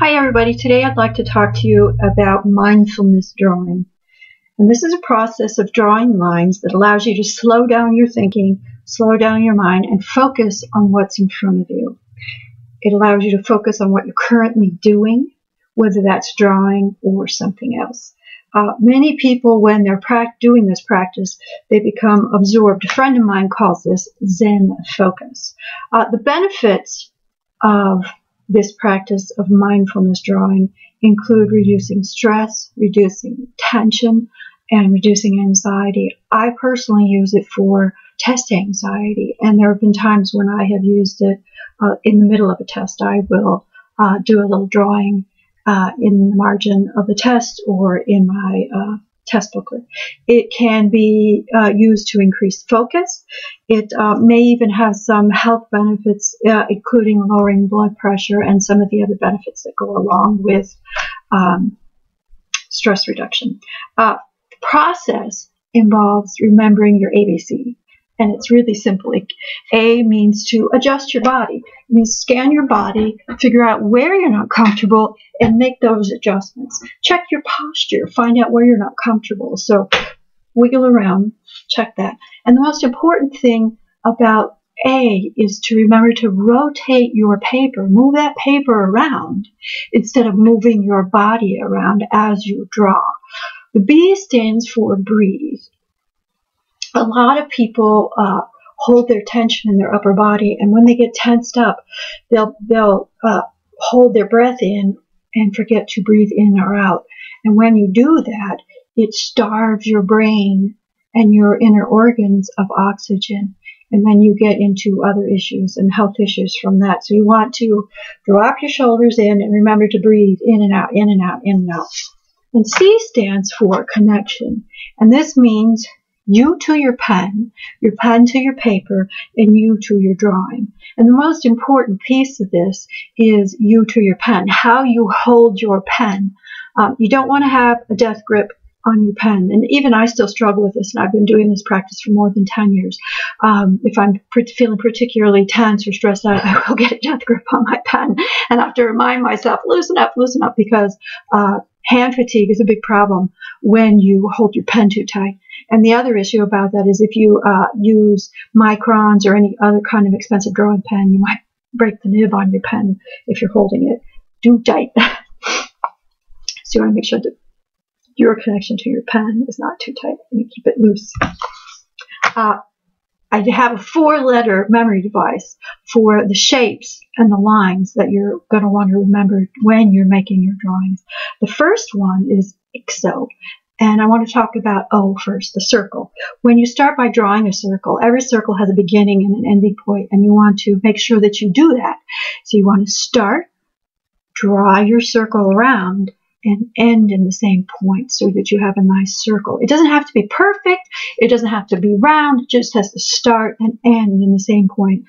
Hi everybody, today I'd like to talk to you about mindfulness drawing. And this is a process of drawing lines that allows you to slow down your thinking, slow down your mind, and focus on what's in front of you. It allows you to focus on what you're currently doing, whether that's drawing or something else. Many people, when they're doing this practice, they become absorbed. A friend of mine calls this Zen focus. The benefits of this practice of mindfulness drawing include reducing stress, reducing tension, and reducing anxiety. I personally use it for test anxiety, and there have been times when I have used it in the middle of a test. I will do a little drawing in the margin of the test or in my test booklet. It can be used to increase focus. It may even have some health benefits, including lowering blood pressure and some of the other benefits that go along with stress reduction. The process involves remembering your ABC. And it's really simple. A means to adjust your body. It means scan your body, figure out where you're not comfortable, and make those adjustments. Check your posture. Find out where you're not comfortable. So wiggle around. Check that. And the most important thing about A is to remember to rotate your paper. Move that paper around instead of moving your body around as you draw. The B stands for breathe. A lot of people hold their tension in their upper body, and when they get tensed up, they'll hold their breath in and forget to breathe in or out. And when you do that, it starves your brain and your inner organs of oxygen, and then you get into other issues and health issues from that. So you want to drop your shoulders in and remember to breathe in and out, in and out, in and out. And C stands for connection, and this means you to your pen to your paper, and you to your drawing. And the most important piece of this is you to your pen, how you hold your pen. You don't want to have a death grip on your pen. And even I still struggle with this, and I've been doing this practice for more than 10 years. If I'm feeling particularly tense or stressed out, I will get a death grip on my pen. And I have to remind myself, loosen up, because hand fatigue is a big problem when you hold your pen too tight. And the other issue about that is if you use microns or any other kind of expensive drawing pen, you might break the nib on your pen if you're holding it too tight. So you want to make sure that your connection to your pen is not too tight and you keep it loose. I have a 4-letter memory device for the shapes and the lines that you're going to want to remember when you're making your drawings. The first one is IXO. And I want to talk about O first, the circle. When you start by drawing a circle, every circle has a beginning and an ending point, and you want to make sure that you do that. So you want to start, draw your circle around, and end in the same point so that you have a nice circle. It doesn't have to be perfect. It doesn't have to be round. It just has to start and end in the same point.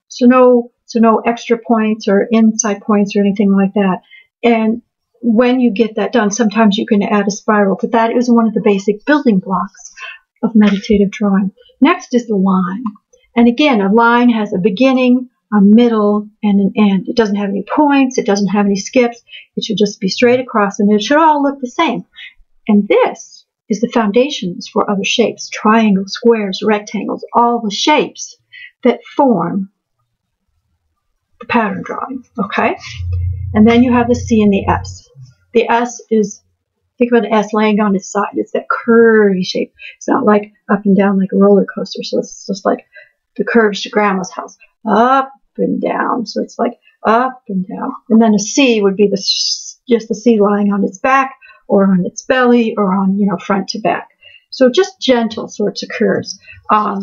So no extra points or inside points or anything like that. And when you get that done, sometimes you can add a spiral, but that is one of the basic building blocks of meditative drawing. Next is the line. And again, a line has a beginning, a middle, and an end. It doesn't have any points. It doesn't have any skips. It should just be straight across, and it should all look the same. And this is the foundations for other shapes, triangles, squares, rectangles, all the shapes that form the pattern drawing, okay? And then you have the C and the S. The S is, think about an S laying on its side. It's that curvy shape. It's not like up and down like a roller coaster. So it's just like the curves to grandma's house. Up and down. So it's like up and down. And then a C would be just the C lying on its back or on its belly or on, front to back. So just gentle sorts of curves. I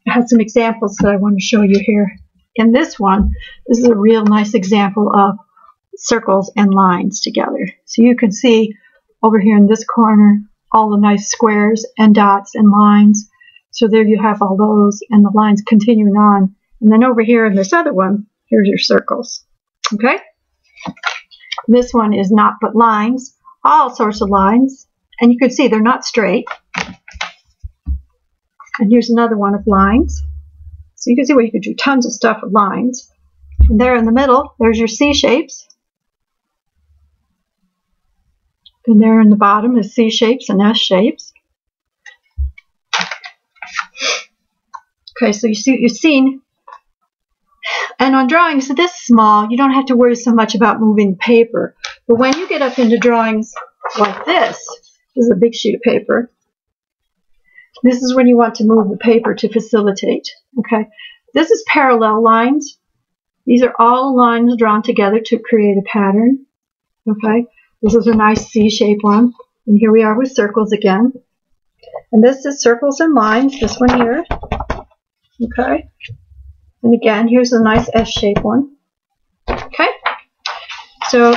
have some examples that I want to show you here. In this one, this is a real nice example of circles and lines together. So you can see over here in this corner all the nice squares and dots and lines. So there you have all those and the lines continuing on. And then over here in this other one, here's your circles. Okay? This one is not but lines, all sorts of lines. And you can see they're not straight. And here's another one of lines. So you can see where you could do tons of stuff with lines. And there in the middle, there's your C shapes. And there in the bottom is C shapes and S shapes. Okay, so you've seen, and on drawings this small, you don't have to worry so much about moving paper. But when you get up into drawings like this is a big sheet of paper. This is when you want to move the paper to facilitate. Okay, this is parallel lines. These are all lines drawn together to create a pattern. Okay, this is a nice C-shaped one. And here we are with circles again. And this is circles and lines, this one here. Okay, and again, here's a nice S-shaped one. Okay, so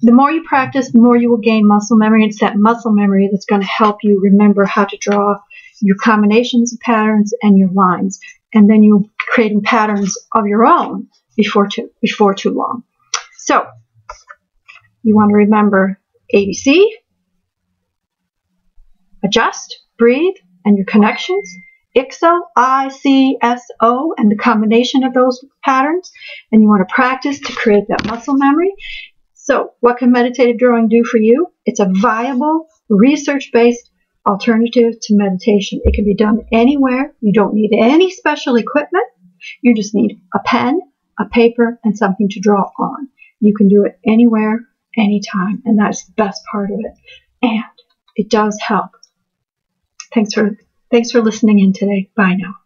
the more you practice, the more you will gain muscle memory. It's that muscle memory that's going to help you remember how to draw your combinations of patterns and your lines. And then you're creating patterns of your own before too long. So you want to remember ABC, adjust, breathe, and your connections. ICSO, I-C-S-O, and the combination of those patterns. And you want to practice to create that muscle memory. So what can meditative drawing do for you? It's a viable, research-based alternative to meditation. It can be done anywhere. You don't need any special equipment. You just need a pen, a paper, and something to draw on. You can do it anywhere, anytime, and that's the best part of it. And it does help. Thanks for listening in today. Bye now.